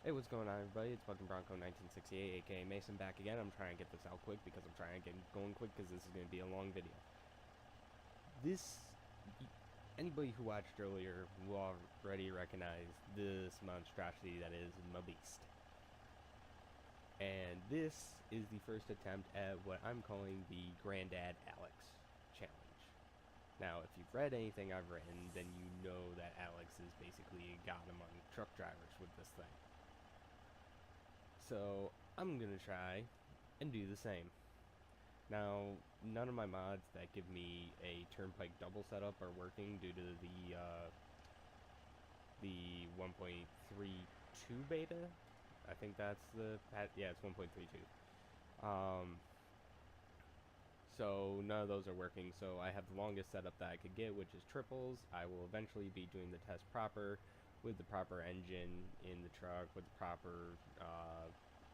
Hey, what's going on, everybody? It's Bucking Bronco 1968, aka Mason, back again. I'm trying to get this out quick because I'm trying to get going quick because this is going to be a long video. This, anybody who watched earlier will already recognize this monstrosity that is my beast. And this is the first attempt at what I'm calling the Grandad Alex challenge. Now, if you've read anything I've written, then you know that Alex is basically a god among truck drivers with this thing. So I'm gonna try and do the same. Now, none of my mods that give me a turnpike double setup are working due to the 1.32 beta. I think that's yeah, it's 1.32. So none of those are working. So I have the longest setup that I could get, which is triples. I will eventually be doing the test proper with the proper engine in the truck, with the proper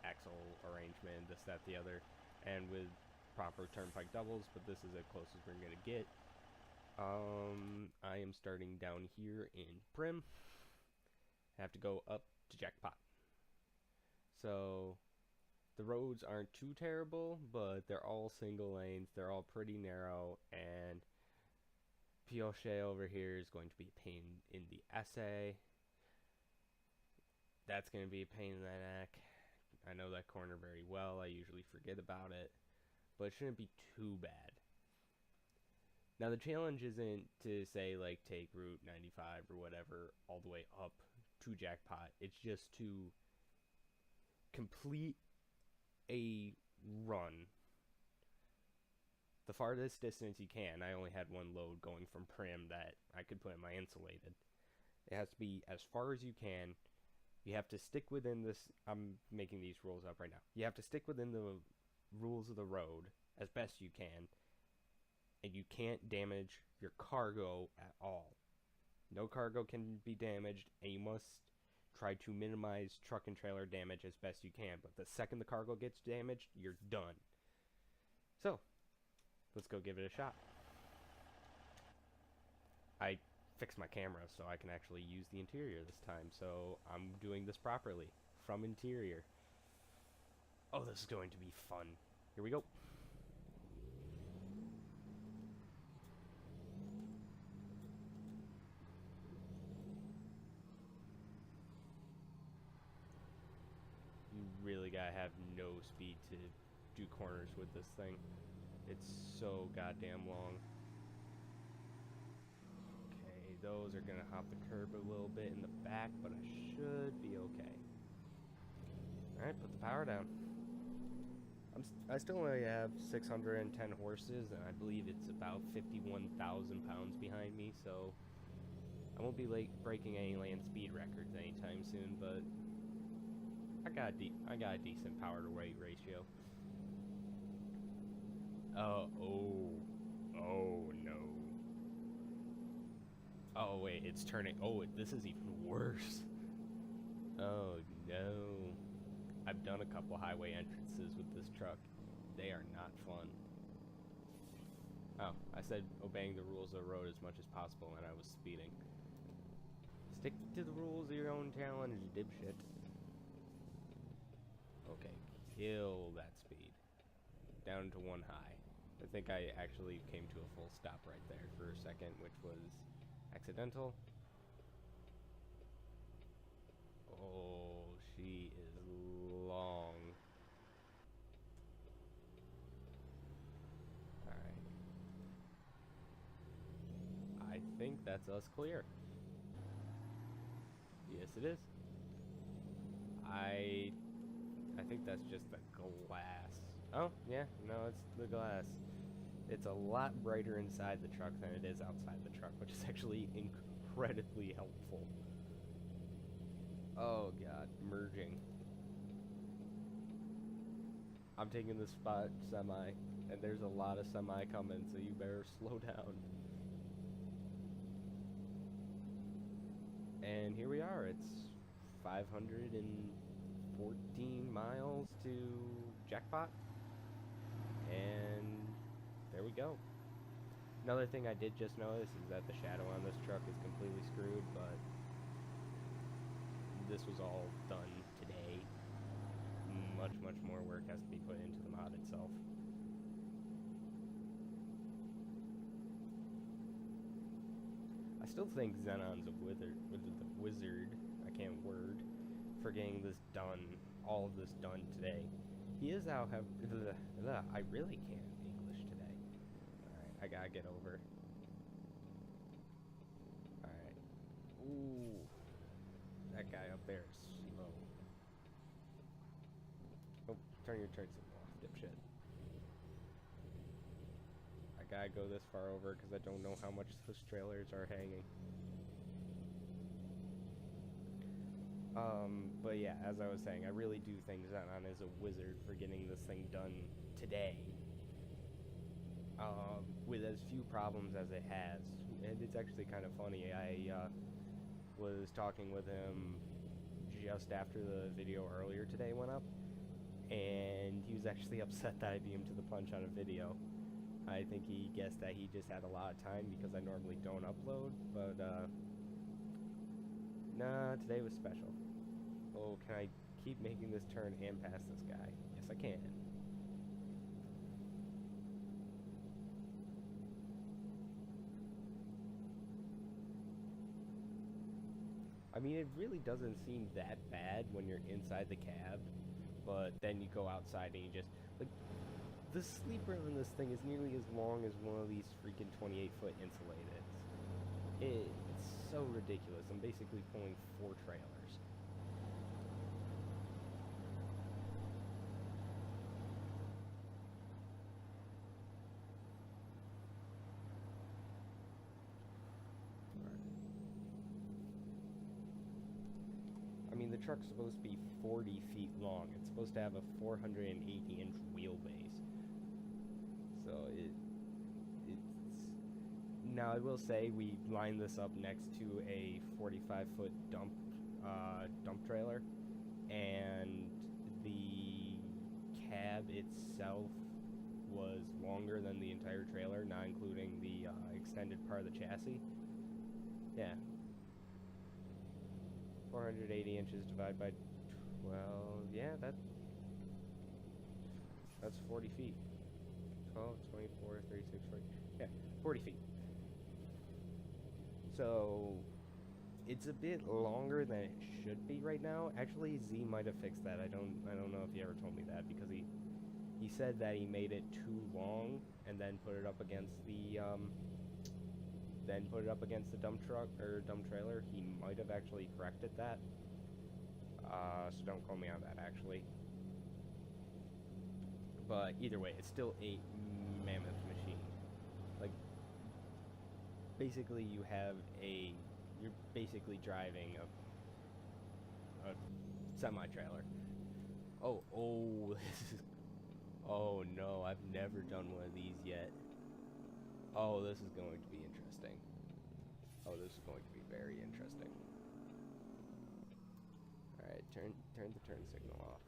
axle arrangement, this, that, the other, and with proper turnpike doubles. But this is as close as we're gonna get. I am starting down here in Prim. I have to go up to Jackpot. So the roads aren't too terrible, but they're all single lanes. They're all pretty narrow, and Pioche over here is going to be a pain in the essay. That's going to be a pain in the neck. I know that corner very well. I usually forget about it, but it shouldn't be too bad. Now the challenge isn't to say like take Route 95 or whatever all the way up to Jackpot. It's just to complete a run the farthest distance you can. I only had one load going from Prim that I could put in my insulated. It has to be as far as you can. You have to stick within this. I'm making these rules up right now. You have to stick within the rules of the road as best you can, and you can't damage your cargo at all. No cargo can be damaged, and you must try to minimize truck and trailer damage as best you can. But the second the cargo gets damaged, you're done. So, let's go give it a shot. I fixed my camera so I can actually use the interior this time, so I'm doing this properly from interior. Oh, this is going to be fun. Here we go. You really gotta have no speed to do corners with this thing. It's so goddamn long. Okay, those are gonna hop the curb a little bit in the back, but I should be okay. Alright, put the power down. I still only have 610 horses, and I believe it's about 51,000 pounds behind me, so I won't be breaking any land speed records anytime soon, but I got a decent power to weight ratio. Oh no. Oh wait, it's turning. Oh, this is even worse. Oh no. I've done a couple highway entrances with this truck. They are not fun. Oh, I said obeying the rules of the road as much as possible, and I was speeding. Stick to the rules of your own challenge, dipshit. Okay, kill that speed. Down to one high. I think I actually came to a full stop right there for a second, which was accidental. Oh, she is long. Alright. I think that's us clear. Yes, it is. I think that's just the glass. Oh, yeah, no, it's the glass. It's a lot brighter inside the truck than it is outside the truck, which is actually incredibly helpful. Oh god, merging. I'm taking the spot semi, and there's a lot of semi coming, so you better slow down. And here we are. It's 514 miles to Jackpot, and there we go. Another thing I did just notice is that the shadow on this truck is completely screwed, but this was all done today, much more work has to be put into the mod itself. I still think Xenon's a wizard, I can't word, for getting this done, all of this done today. He is out, I really can't English today. Alright, I gotta get over. Alright. Ooh. That guy up there is slow. Oh, turn your turn signal off, dipshit. I gotta go this far over because I don't know how much those trailers are hanging. But yeah, as I was saying, I really do think Xenon is a wizard for getting this thing done today. With as few problems as it has. And it's actually kind of funny, I was talking with him just after the video earlier today went up, and he was actually upset that I beat him to the punch on a video. I think he guessed that he just had a lot of time because I normally don't upload, but nah, today was special. Oh, can I keep making this turn and pass this guy? Yes, I can. I mean, it really doesn't seem that bad when you're inside the cab, but then you go outside and you just, like, the sleeper on this thing is nearly as long as one of these freaking 28-foot insulated. It's so ridiculous. I'm basically pulling 4 trailers. I mean, the truck's supposed to be 40 feet long. It's supposed to have a 480-inch wheelbase. So it's... Now, I will say, we lined this up next to a 45-foot dump trailer, and the cab itself was longer than the entire trailer, not including the extended part of the chassis. Yeah. 480 inches divided by 12, yeah, that's 40 feet. 12, 24, 36, 40, yeah, 40 feet. So, it's a bit longer than it should be right now. Actually, Z might have fixed that. I don't know if he ever told me that, because he said that he made it too long and then put it up against the dump truck or dump trailer. He might have actually corrected that. So don't quote me on that, actually. But either way, it's still a mammoth machine. Like, basically you're basically driving a semi-trailer. Oh, this is, oh no, I've never done one of these yet. Oh, this is going to be interesting. Oh, this is going to be very interesting. Alright, turn the turn signal off.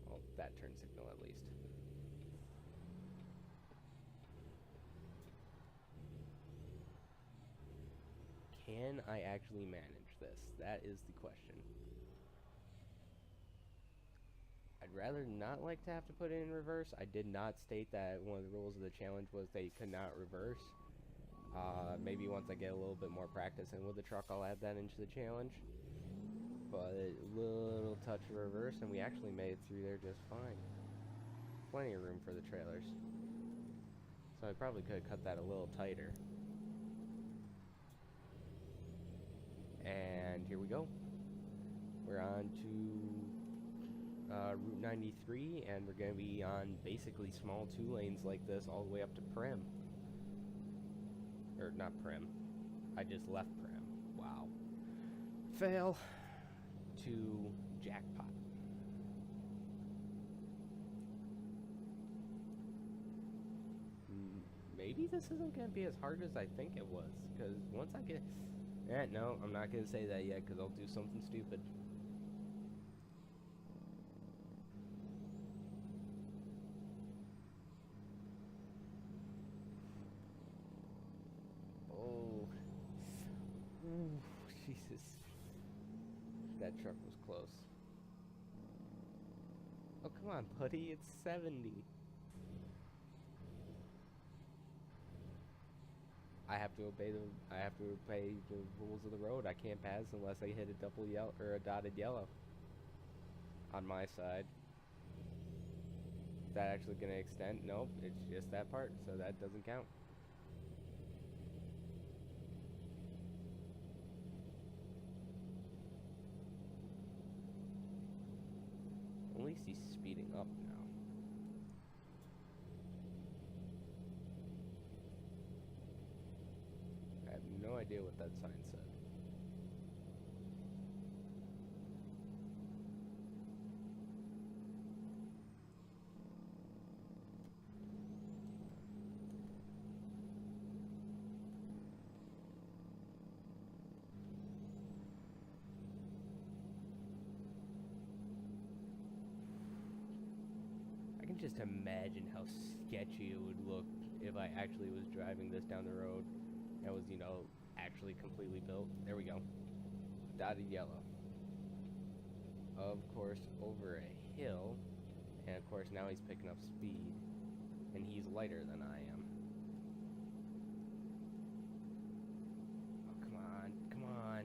Well, that turn signal at least. Can I actually manage this? That is the question. I'd rather not like to have to put it in reverse. I did not state that one of the rules of the challenge was they could not reverse. Maybe once I get a little bit more practice in with the truck, I'll add that into the challenge. But a little touch of reverse, and we actually made it through there just fine. Plenty of room for the trailers. So I probably could have cut that a little tighter. And here we go. We're on to Route 93, and we're going to be on basically small 2 lanes like this all the way up to Prim. Or not Prim. I just left Prim. Wow. Fail to jackpot. Maybe this isn't going to be as hard as I think it was, because once I get... no, I'm not going to say that yet, because I'll do something stupid. Oh. Ooh, Jesus. That truck was close. Oh, come on, buddy. It's 70. I have to obey the rules of the road. I can't pass unless I hit a double yellow or a dotted yellow on my side. Is that actually going to extend? Nope, it's just that part, so that doesn't count. At least he's speeding up now. I have no idea what that sign said. I can just imagine how sketchy it would look if I actually was driving this down the road. That was, you know, actually completely built. There we go. Dotted yellow. Of course, over a hill. And of course, now he's picking up speed. And he's lighter than I am. Oh, come on. Come on.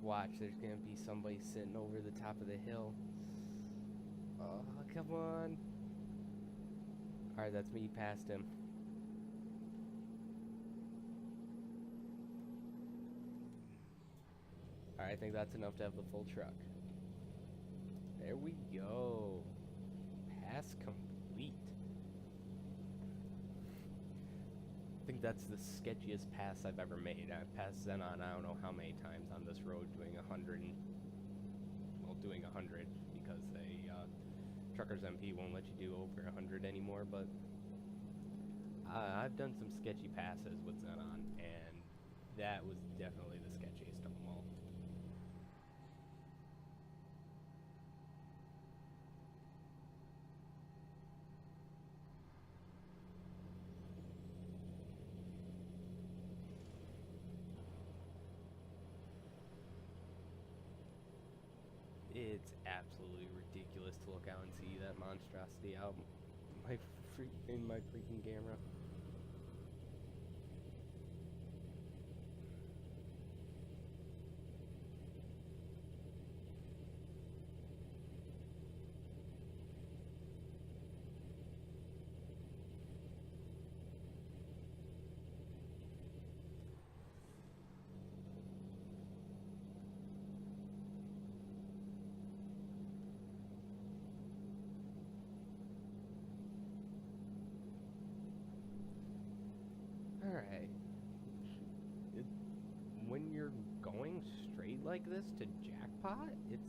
Watch, there's gonna be somebody sitting over the top of the hill. Oh, come on. Alright, that's me past him. Alright, I think that's enough to have the full truck. There we go. Pass complete. I think that's the sketchiest pass I've ever made. I've passed Xenon I don't know how many times on this road doing 100 because they Truckers MP won't let you do over 100 anymore, but I've done some sketchy passes with Xenon, and that was definitely the sketchiest of them all. It's absolutely ridiculous to look out and see that monstrosity out in my freaking camera. Alright. When you're going straight like this to jackpot, it's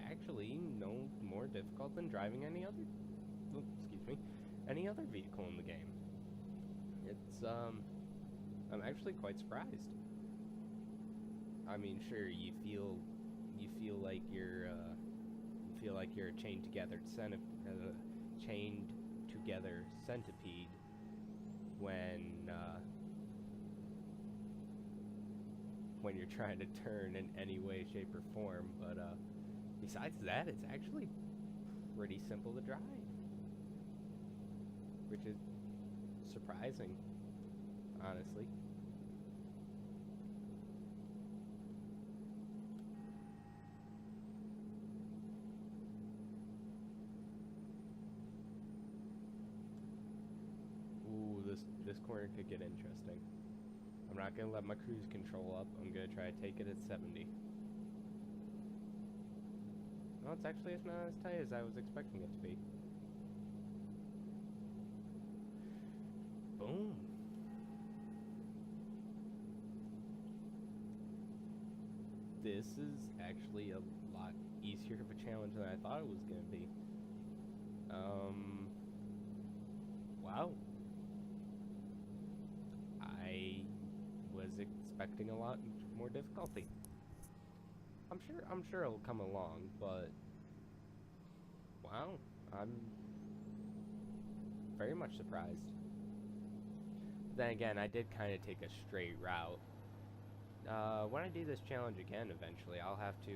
actually no more difficult than driving any other vehicle in the game. It's I'm actually quite surprised. I mean, sure, you feel like you're a chained together centipede when you're trying to turn in any way, shape, or form, but besides that, it's actually pretty simple to drive, which is surprising, honestly. Ooh, this corner could get interesting. I'm not going to let my cruise control up. I'm going to try to take it at 70. No, it's actually not as tight as I was expecting it to be. Boom. This is actually a lot easier of a challenge than I thought it was going to be. Wow. I was expecting a lot more difficulty. I'm sure it'll come along, but wow, I'm very much surprised. Then again, I did kind of take a straight route when I do this challenge again eventually, I'll have to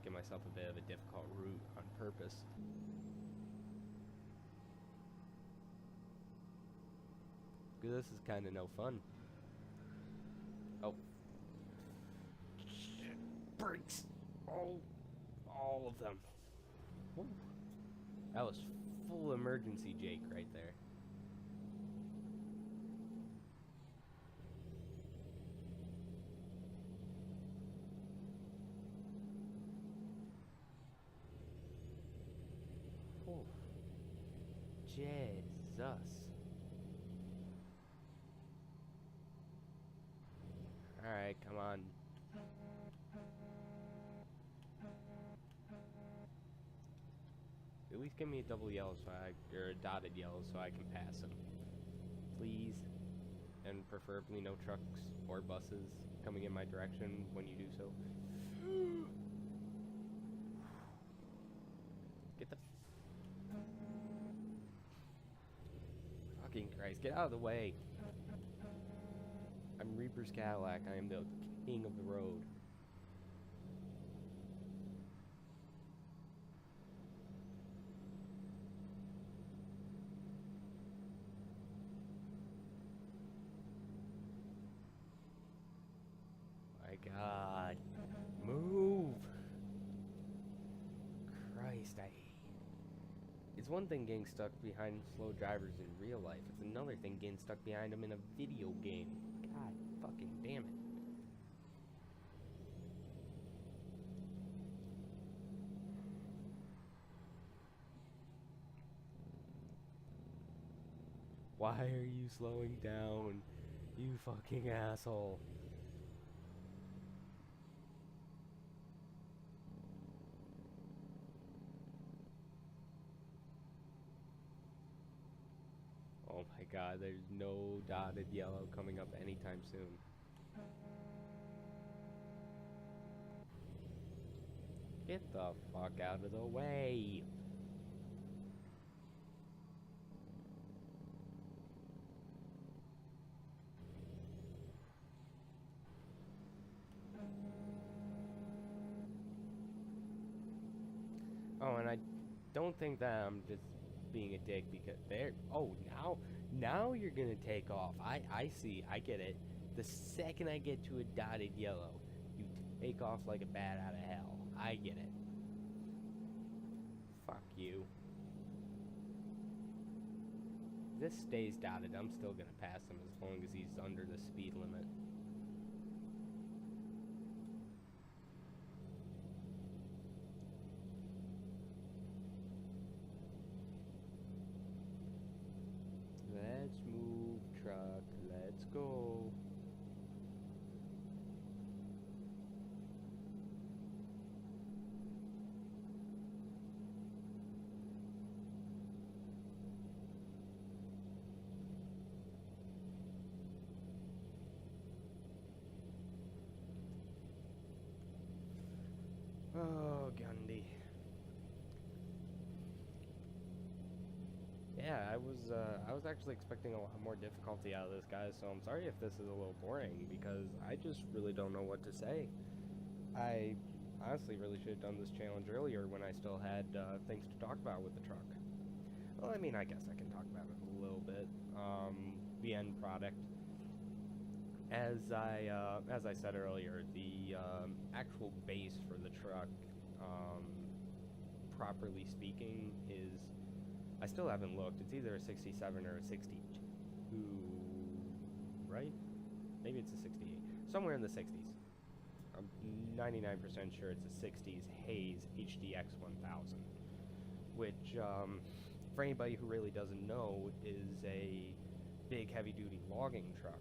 give myself a bit of a difficult route on purpose. Because this is kind of no fun. Oh. Brakes! All of them. Woo. That was full emergency Jake right there. Oh. Jesus. Alright, come on. At least give me a double yellow or a dotted yellow so I can pass him. Please. And preferably no trucks or buses coming in my direction when you do so. Get the fucking Christ, get out of the way. I'm Reaper's Cadillac. I am the king of the road. My God. Move. Christ, it's one thing getting stuck behind slow drivers in real life. It's another thing getting stuck behind them in a video game. God fucking damn it. Why are you slowing down, you fucking asshole? Oh my God, there's no dotted yellow coming up anytime soon. Get the fuck out of the way. Oh, and I don't think that I'm just being a dick because they're... Oh, now you're gonna take off. I see. I get it. The second I get to a dotted yellow, you take off like a bat out of hell. I get it. Fuck you. If this stays dotted, I'm still gonna pass him as long as he's under the speed limit. Let's move, truck. Let's go. Oh, Gundy. Yeah, I was actually expecting a lot more difficulty out of this guy, so I'm sorry if this is a little boring, because I just really don't know what to say. I honestly really should have done this challenge earlier when I still had things to talk about with the truck. Well, I mean, I guess I can talk about it a little bit. The end product. As I said earlier, the actual base for the truck, properly speaking, is... I still haven't looked. It's either a 67 or a 62, right? Maybe it's a 68. Somewhere in the 60s. I'm 99% sure it's a 60s Hayes HDX 1000, which, for anybody who really doesn't know, is a big heavy-duty logging truck.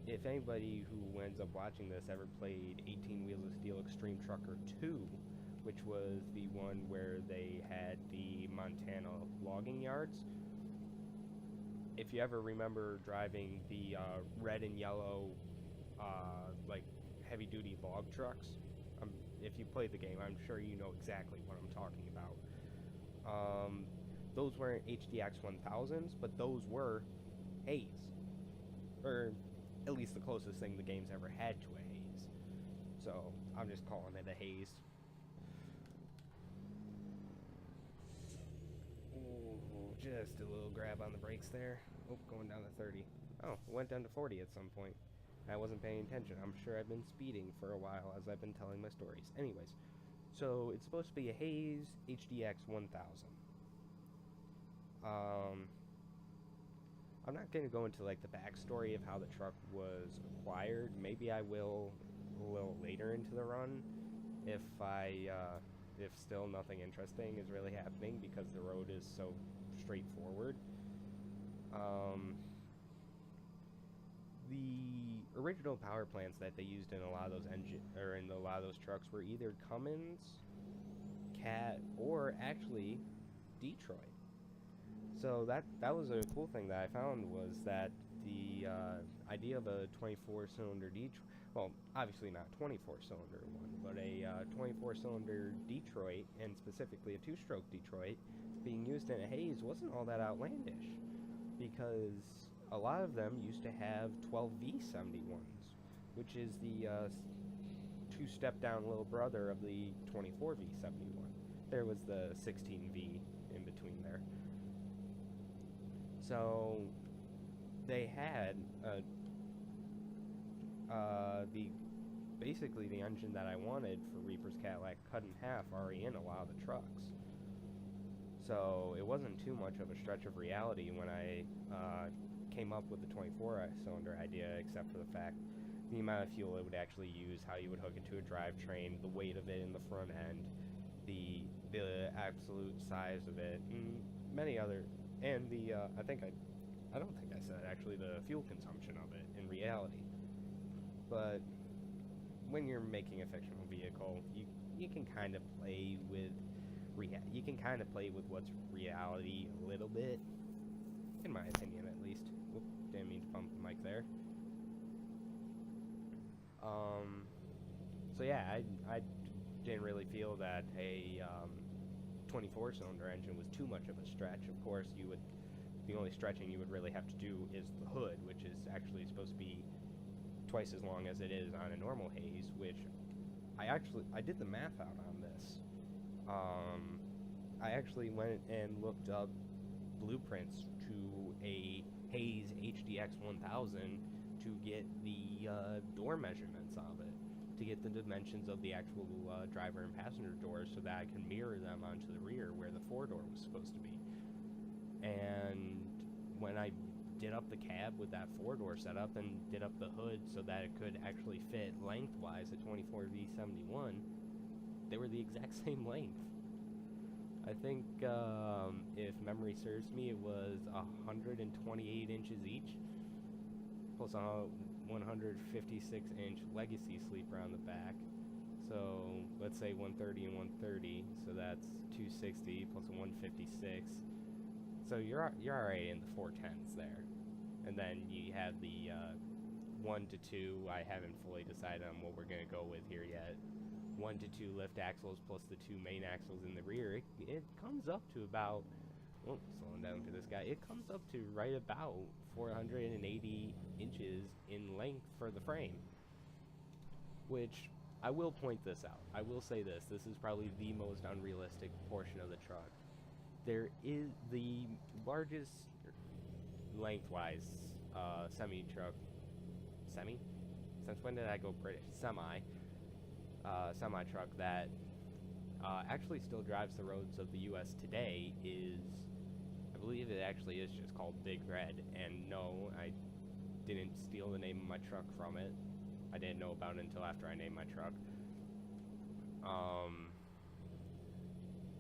If anybody who ends up watching this ever played 18 Wheels of Steel Extreme Trucker 2, which was the one where they had the Montana logging yards, if you ever remember driving the red and yellow like heavy-duty log trucks, if you played the game, I'm sure you know exactly what I'm talking about. Those weren't HDX 1000s, but those were Hayes. Or at least the closest thing the game's ever had to a haze. So I'm just calling it a haze. Ooh, just a little grab on the brakes there. Oh, going down to 30. Oh, it went down to 40 at some point. I wasn't paying attention. I'm sure I've been speeding for a while as I've been telling my stories. Anyways, so it's supposed to be a Haze HDX 1000. I'm not going to go into like the backstory of how the truck was acquired. Maybe I will a little later into the run if if still nothing interesting is really happening because the road is so straightforward. The original power plants that they used in a lot of those trucks were either Cummins, Cat, or actually Detroit. So that was a cool thing that I found was that the idea of a 24-cylinder Detroit, well, obviously not 24-cylinder one, but a 24-cylinder Detroit, and specifically a two-stroke Detroit, being used in a haze wasn't all that outlandish, because a lot of them used to have 12V71s, which is the two-step-down little brother of the 24V71. There was the 16V in between there. So they had basically the engine that I wanted for Reaper's Cadillac cut in half already in a lot of the trucks. So it wasn't too much of a stretch of reality when I came up with the 24-cylinder idea, except for the fact the amount of fuel it would actually use, how you would hook it to a drivetrain, the weight of it in the front end, the absolute size of it, and many other, and the I don't think I said actually the fuel consumption of it in reality. But when you're making a fictional vehicle, you can kind of play with what's reality a little bit, in my opinion at least. Whoop, didn't mean to bump the mic there. So yeah, I didn't really feel that a 24-cylinder engine was too much of a stretch. Of course, the only stretching you would really have to do is the hood, which is actually supposed to be twice as long as it is on a normal haze, which I did the math out on this. I actually went and looked up blueprints to a Haze HDX 1000 to get the door measurements of it, to get the dimensions of the actual driver and passenger doors so that I can mirror them onto the rear where the four-door was supposed to be. And when I did up the cab with that four-door setup and did up the hood so that it could actually fit lengthwise at 24V71, they were the exact same length. I think, if memory serves me, it was 128 inches each, plus a 156-inch legacy sleeper on the back. So let's say 130 and 130, so that's 260 plus a 156. So you're already in the 410s there. And then you have the 1 to 2. I haven't fully decided on what we're going to go with here yet. 1 to 2 lift axles plus the 2 main axles in the rear. It comes up to about, oh, slowing down for this guy, it comes up to right about 480 inches in length for the frame. Which, I will point this out. I will say this is probably the most unrealistic portion of the truck. There is the largest lengthwise semi-truck. Semi? Since when did I go British? Semi-truck that actually still drives the roads of the U.S. today is, I believe it actually is just called Big Red. And no, I didn't steal the name of my truck from it. I didn't know about it until after I named my truck.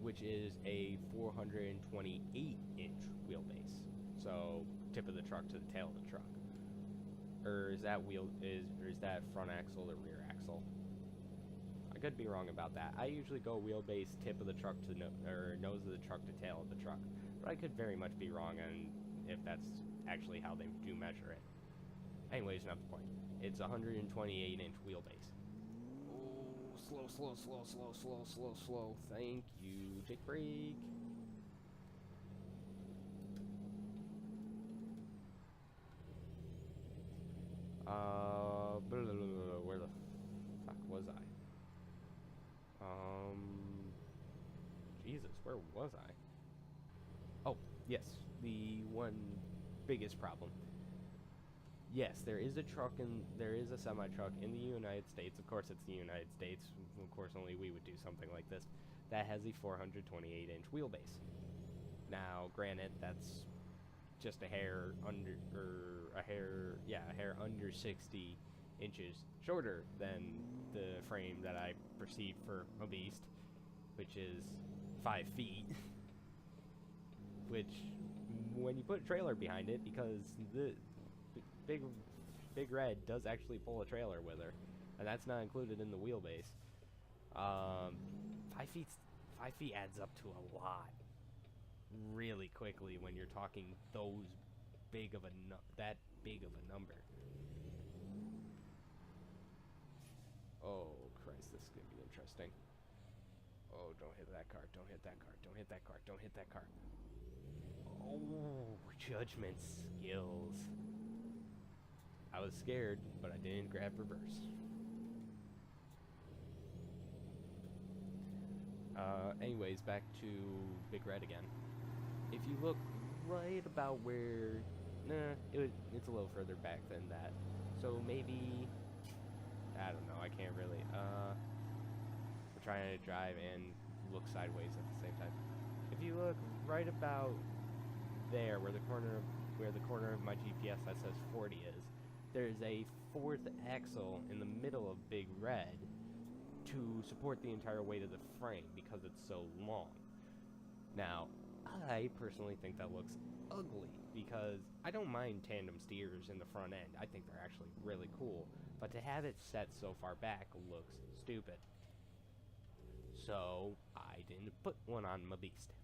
Which is a 428-inch wheelbase. So, tip of the truck to the tail of the truck. Or is that front axle or rear axle? I could be wrong about that. I usually go wheelbase, tip of the truck to nose of the truck to tail of the truck. But I could very much be wrong on if that's actually how they do measure it. Anyways, not the point. It's a 128-inch wheelbase. Slow. Thank you. Take a break. Blah, blah, blah, blah, where the fuck was I? Jesus, where was I? Oh, yes, the one biggest problem. Yes, there is a semi truck in the United States. Of course, it's the United States. Of course, only we would do something like this. That has a 428-inch wheelbase. Now, granted, that's just a hair under, a hair under 60 inches shorter than the frame that I perceive for a beast, which is 5 feet. Which, when you put a trailer behind it, because the Big Red does actually pull a trailer with her, and that's not included in the wheelbase. 5 feet adds up to a lot really quickly when you're talking that big of a number. Oh Christ, this is gonna be interesting. Oh, don't hit that car! Don't hit that car! Don't hit that car! Don't hit that car! Oh, judgment skills. I was scared, but I didn't grab reverse. Anyways, back to Big Red again. If you look right about where... Nah, it's a little further back than that. So maybe... I don't know, I can't really... We're trying to drive and look sideways at the same time. If you look right about there, where the corner of my GPS that says 40 is, there's a fourth axle in the middle of Big Red to support the entire weight of the frame because it's so long. Now, I personally think that looks ugly because I don't mind tandem steers in the front end. I think they're actually really cool, but to have it set so far back looks stupid. So, I didn't put one on my beast.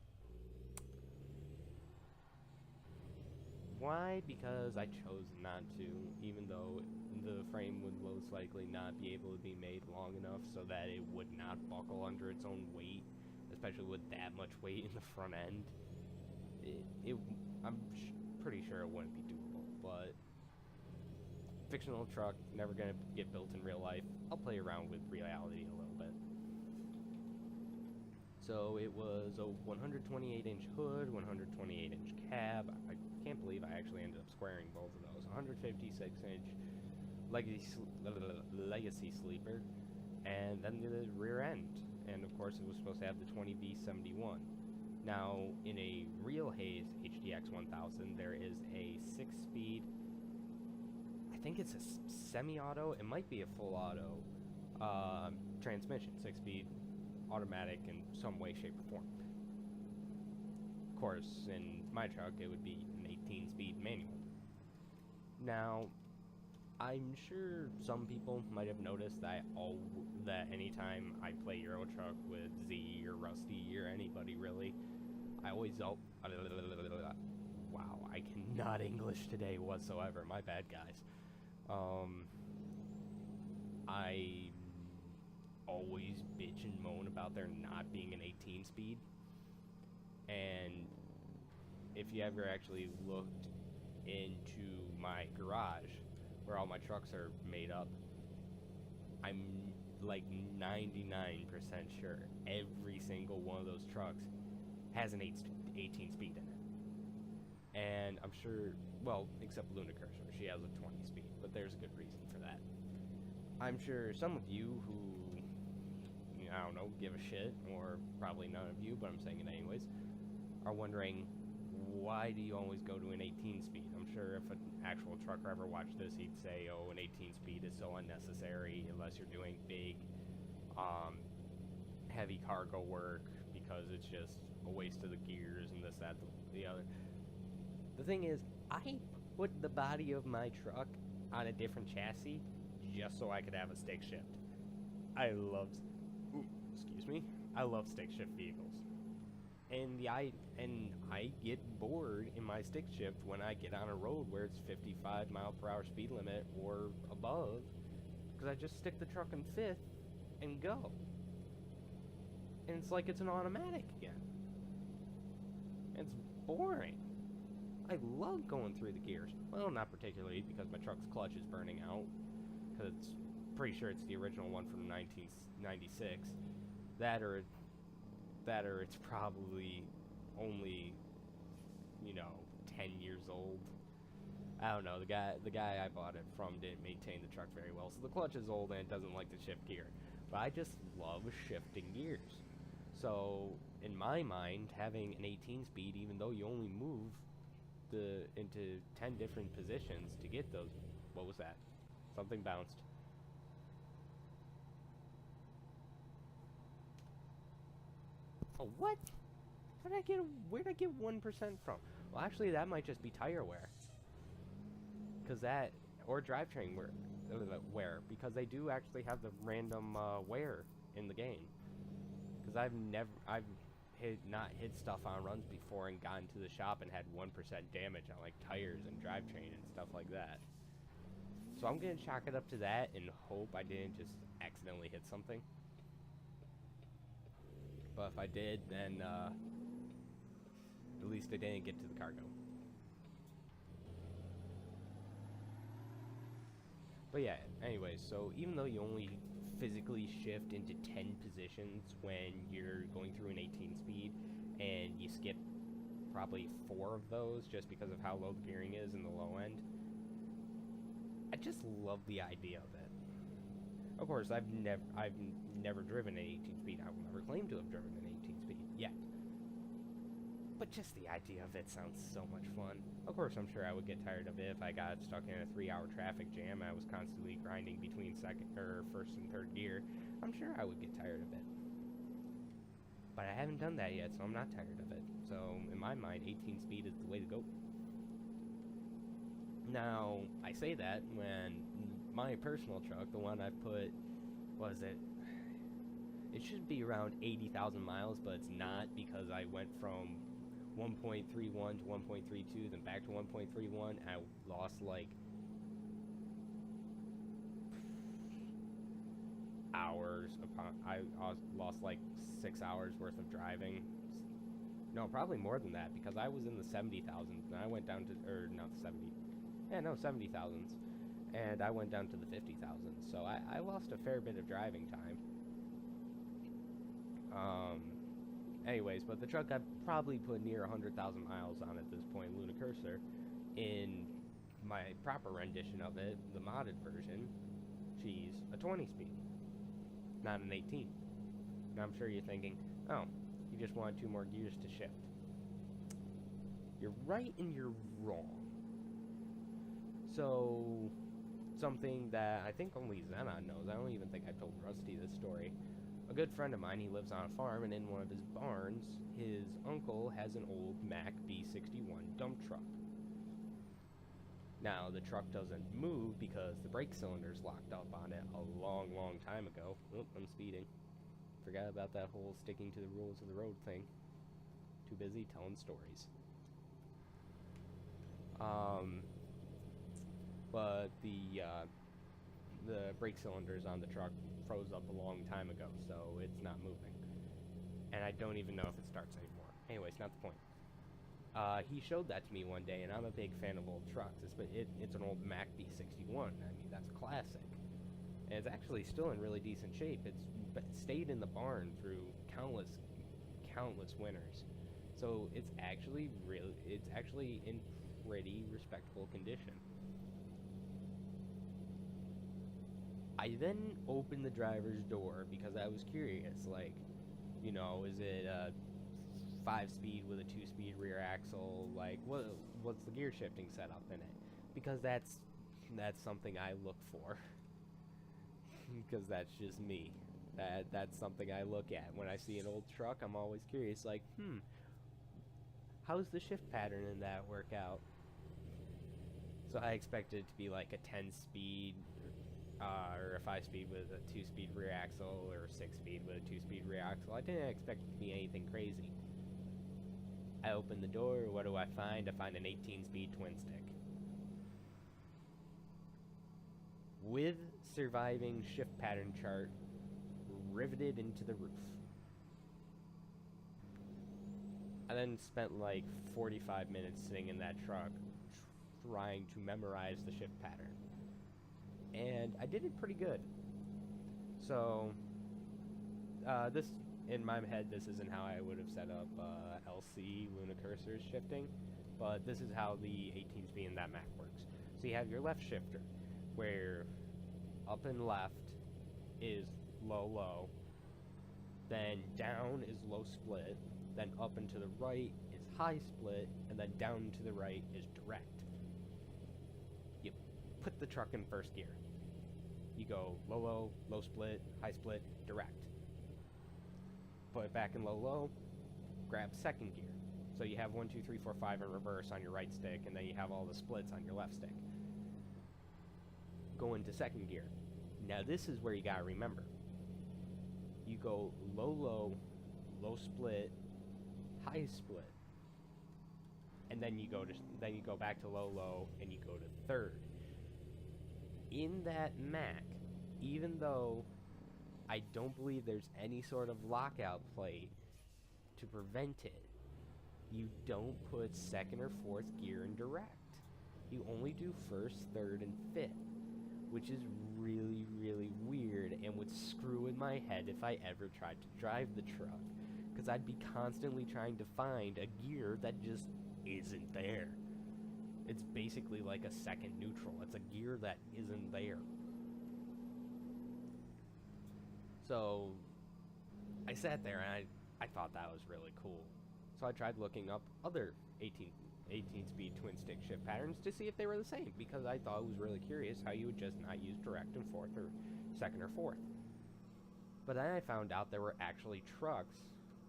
Why? Because I chose not to, even though the frame would most likely not be able to be made long enough so that it would not buckle under its own weight, especially with that much weight in the front end. I'm pretty sure it wouldn't be doable, but fictional truck, never gonna get built in real life. I'll play around with reality a little bit. So it was a 128-inch hood, 128-inch cab. I can't believe I actually ended up squaring both of those. 156-inch legacy sleeper, and then the rear end. And of course, it was supposed to have the 20V71. Now, in a real Hayes HDX 1000, there is a 6-speed. I think it's a semi-auto. It might be a full auto transmission, 6-speed. Automatic in some way, shape, or form. Of course, in my truck, it would be an 18-speed manual. Now, I'm sure some people might have noticed that anytime I play Euro Truck with Z or Rusty or anybody really, I always wow, I cannot English today whatsoever. My bad, guys. I always bitch and moan about there not being an 18-speed, and if you ever actually looked into my garage where all my trucks are made up, I'm like 99% sure every single one of those trucks has an 18-speed in it. And I'm sure, well, except Luna Cursor, she has a 20-speed, but there's a good reason for that. I'm sure some of you who, I don't know, give a shit, or probably none of you, but I'm saying it anyways, are wondering, why do you always go to an 18-speed? I'm sure if an actual truck driver watched this, he'd say, oh, an 18-speed is so unnecessary unless you're doing big, heavy cargo work, because it's just a waste of the gears and this, that, the other. The thing is, I put the body of my truck on a different chassis just so I could have a stick shift. I love stick shift vehicles. And I get bored in my stick shift when I get on a road where it's 55 mile per hour speed limit or above, because I just stick the truck in fifth and go. And it's like it's an automatic again. It's boring. I love going through the gears. Well, not particularly, because my truck's clutch is burning out. Because it's pretty sure it's the original one from 1996. That or it's probably only, 10 years old. I don't know. The guy I bought it from didn't maintain the truck very well, so the clutch is old and it doesn't like to shift gear. But I just love shifting gears. So in my mind, having an 18-speed, even though you only move into 10 different positions to get those. What was that? Something bounced. Oh, what? Where'd I get 1% from? Well, actually, that might just be tire wear. Because that, or drivetrain wear, because they do actually have the random wear in the game. Because I've not hit stuff on runs before and gotten to the shop and had 1% damage on like tires and drivetrain and stuff like that. So I'm gonna chalk it up to that and hope I didn't just accidentally hit something. But if I did, then at least I didn't get to the cargo. But yeah, anyways, so even though you only physically shift into 10 positions when you're going through an 18 speed, and you skip probably 4 of those just because of how low the gearing is in the low end, I just love the idea of it. Of course, I've never driven an 18 speed. I will never claim to have driven an 18 speed yet. But just the idea of it sounds so much fun. Of course, I'm sure I would get tired of it if I got stuck in a 3-hour traffic jam and I was constantly grinding between first and third gear. I'm sure I would get tired of it. But I haven't done that yet, so I'm not tired of it. So, in my mind, 18 speed is the way to go. Now, I say that when my personal truck, the one I put, what is it? It should be around 80,000 miles, but it's not, because I went from 1.31 to 1.32, then back to 1.31, and I lost like hours upon. I lost like 6 hours worth of driving. No, probably more than that, because I was in the 70,000s, and I went down to, or not the 70, yeah, no, 70,000s, and I went down to the 50,000s. So I lost a fair bit of driving time. Anyways, but the truck, I've probably put near 100,000 miles on at this point, Luna Cursor. In my proper rendition of it, the modded version, she's a 20 speed, not an 18. Now I'm sure you're thinking, oh, you just want 2 more gears to shift. You're right and you're wrong. So, something that I think only Xenon knows, I don't even think I've told Rusty this story. A good friend of mine, he lives on a farm, and in one of his barns, his uncle has an old Mack B61 dump truck. Now, the truck doesn't move because the brake cylinder's locked up on it a long, long time ago. Oop, I'm speeding. Forgot about that whole sticking to the rules of the road thing. Too busy telling stories. But the brake cylinders on the truck froze up a long time ago, so it's not moving. And I don't even know if it starts anymore. Anyways, not the point. He showed that to me one day, and I'm a big fan of old trucks. It's an old Mack B61. I mean, that's classic. And it's actually still in really decent shape. It's stayed in the barn through countless winters. So it's actually in pretty respectable condition. I then opened the driver's door because I was curious, like, is it a 5-speed with a 2-speed rear axle? Like, what's the gear shifting setup in it? Because that's something I look for. Because that's just me. That's something I look at. When I see an old truck, I'm always curious, like, how's the shift pattern in that work out? So I expected it to be like a 10-speed, or a 5-speed with a 2-speed rear axle, or a 6-speed with a 2-speed rear axle. I didn't expect it to be anything crazy. I open the door, what do I find? I find an 18-speed twin stick. With surviving shift pattern chart riveted into the roof. I then spent like 45 minutes sitting in that truck trying to memorize the shift pattern. And I did it pretty good. So, this, in my head, this isn't how I would have set up LC Luna cursors shifting, but this is how the 18-speed in that Mac works. So you have your left shifter, where up and left is low, low, then down is low split, then up and to the right is high split, and then down and to the right is direct. You put the truck in first gear. You go low, low, low split, high split, direct. Put it back in low, low, grab second gear. So you have 1, 2, 3, 4, 5 in reverse on your right stick, and then you have all the splits on your left stick. Go into second gear. Now this is where you gotta remember. You go low, low, low split, high split, and then you go back to low, low, and you go to third. In that Mac, even though I don't believe there's any sort of lockout plate to prevent it, you don't put second or fourth gear in direct. You only do first, third, and fifth, which is really, really weird and would screw in my head if I ever tried to drive the truck, because I'd be constantly trying to find a gear that just isn't there. It's basically like a second neutral. It's a gear that isn't there. So I sat there and I thought that was really cool. So I tried looking up other 18-speed twin stick shift patterns to see if they were the same, because I thought it was really curious how you would just not use direct and fourth or second or fourth. But then I found out there were actually trucks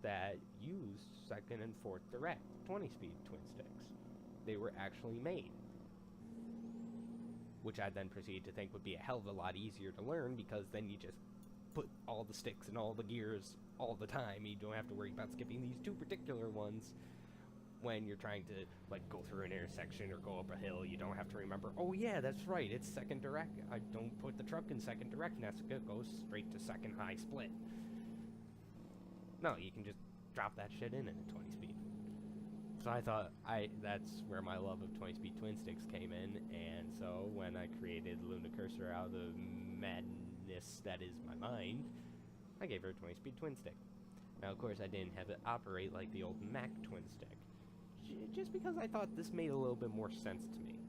that used second and fourth direct 20-speed twin sticks. They were actually made, which I then proceeded to think would be a hell of a lot easier to learn, because then you just put all the sticks and all the gears all the time. You don't have to worry about skipping these two particular ones when you're trying to like go through an intersection or go up a hill. You don't have to remember, oh yeah, that's right, it's second direct. I don't put the truck in second direct, and that's good, goes straight to second high split. No, you can just drop that shit in a 20-speed. So I thought that's where my love of 20-speed twin sticks came in, and so when I created Luna Cursor out of the madness that is my mind, I gave her a 20-speed twin stick. Now, of course, I didn't have it operate like the old Mac twin stick, just because I thought this made a little bit more sense to me.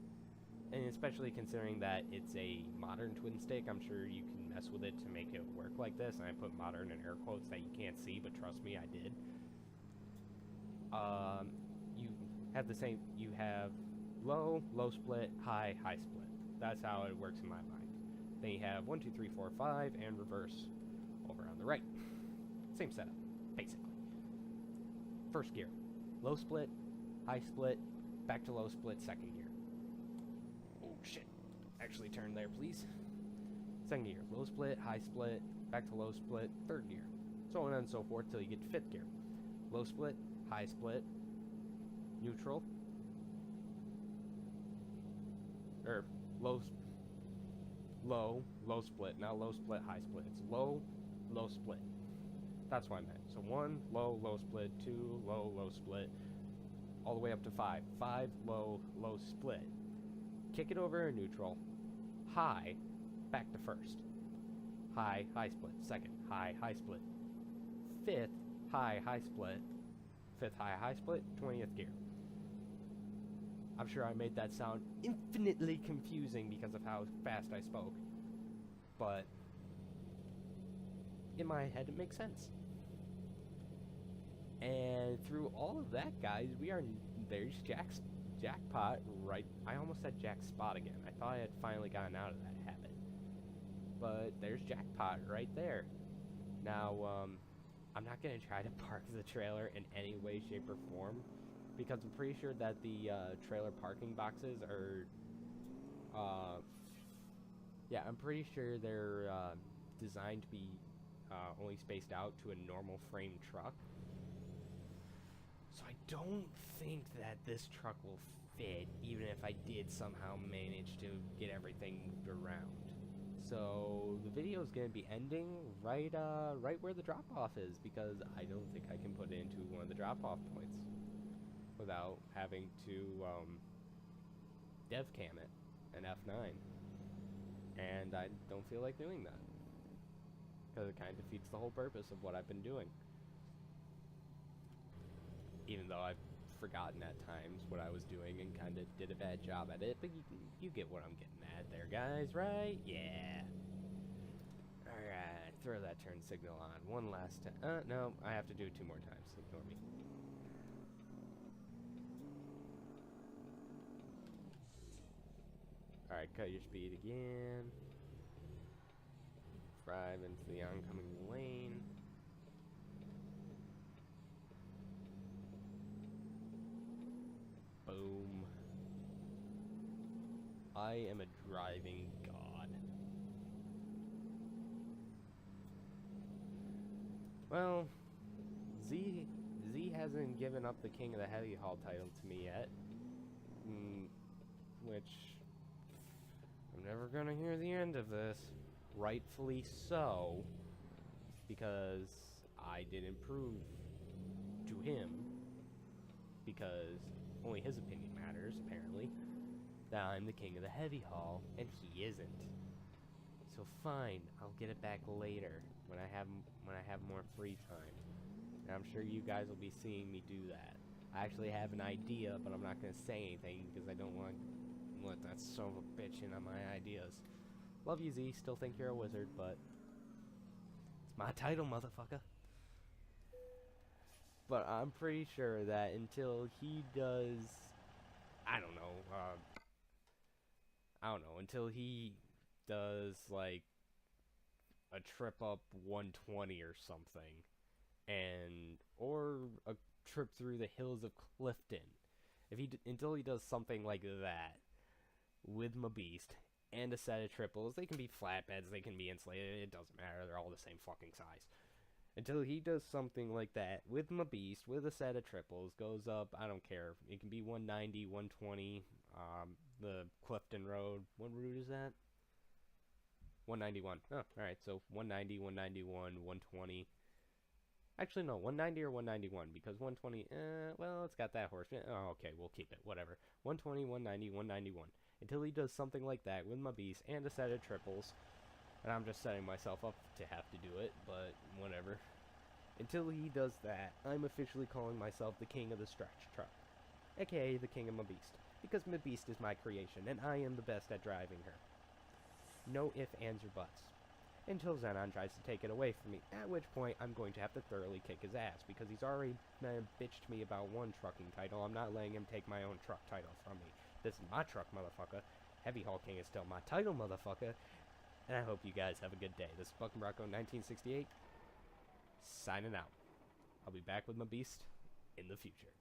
And especially considering that it's a modern twin stick, I'm sure you can mess with it to make it work like this, and I put modern in air quotes that you can't see, but trust me, I did. You have the same, you have low, low split, high, high split. That's how it works in my mind. Then you have 1, 2, 3, 4, 5, and reverse over on the right. Same setup, basically. First gear, low split, high split, back to low split, second gear. Oh shit, actually turn there please. Second gear, low split, high split, back to low split, third gear. So on and so forth till you get to fifth gear. Low split, high split, neutral, or low split, now low split, high split. It's low, low split. That's what I meant. So 1, low, low split, 2, low, low split, all the way up to 5. 5, low, low split. Kick it over in neutral, high, back to first. High, high split, second, high, high split. Fifth, high, high split. Fifth, high, high split, 20th gear. I'm sure I made that sound infinitely confusing because of how fast I spoke, but in my head it makes sense. And through all of that, guys, there's jackpot right. I almost said jackspot again. I thought I had finally gotten out of that habit, but there's jackpot right there. Now, I'm not gonna try to park the trailer in any way, shape, or form, because I'm pretty sure that the trailer parking boxes are, yeah, I'm pretty sure they're designed to be only spaced out to a normal frame truck. So I don't think that this truck will fit, even if I did somehow manage to get everything moved around. So the video is going to be ending right where the drop-off is, because I don't think I can put it into one of the drop-off points. without having to dev cam it and F9. And I don't feel like doing that, because it kind of defeats the whole purpose of what I've been doing. Even though I've forgotten at times what I was doing and kind of did a bad job at it, but you get what I'm getting at there, guys, right? Yeah. Alright, throw that turn signal on one last time. No, I have to do it 2 more times. Ignore me. Alright, cut your speed again. Drive into the oncoming lane. Boom. I am a driving god. Well, Z hasn't given up the King of the Heavy Haul title to me yet. Which I'm never gonna hear the end of this. Rightfully so, because I didn't prove to him, because only his opinion matters, apparently, that I'm the King of the Heavy Haul, and he isn't. So fine, I'll get it back later, when I have more free time. And I'm sure you guys will be seeing me do that. I actually have an idea, but I'm not gonna say anything, because I don't want that son of a bitch in on my ideas. Love you, Z. Still think you're a wizard, but it's my title, motherfucker. But I'm pretty sure that until he does, until he does, like, a trip up 120 or something, or a trip through the hills of Clifton, until he does something like that with my beast and a set of triples. They can be flatbeds, they can be insulated, it doesn't matter, they're all the same fucking size. Until he does something like that with my beast, with a set of triples, goes up, I don't care, it can be 190, 120, the Clifton Road, what route is that? 191. Oh, alright, so 190, 191, 120. Actually, no, 190 or 191, because 120, well, it's got that horse. Oh, okay, we'll keep it, whatever. 120, 190, 191. Until he does something like that with my beast and a set of triples. And I'm just setting myself up to have to do it, but whatever. Until he does that, I'm officially calling myself the King of the Stretch Truck. AKA the King of my beast. Because my beast is my creation, and I am the best at driving her. No ifs, ands, or buts. Until Xenon tries to take it away from me, at which point I'm going to have to thoroughly kick his ass, because he's already bitched to me about one trucking title. I'm not letting him take my own truck title from me. This is my truck, motherfucker. Heavy Haul King is still my title, motherfucker. And I hope you guys have a good day. This is Buck Rocco 1968, signing out. I'll be back with my beast in the future.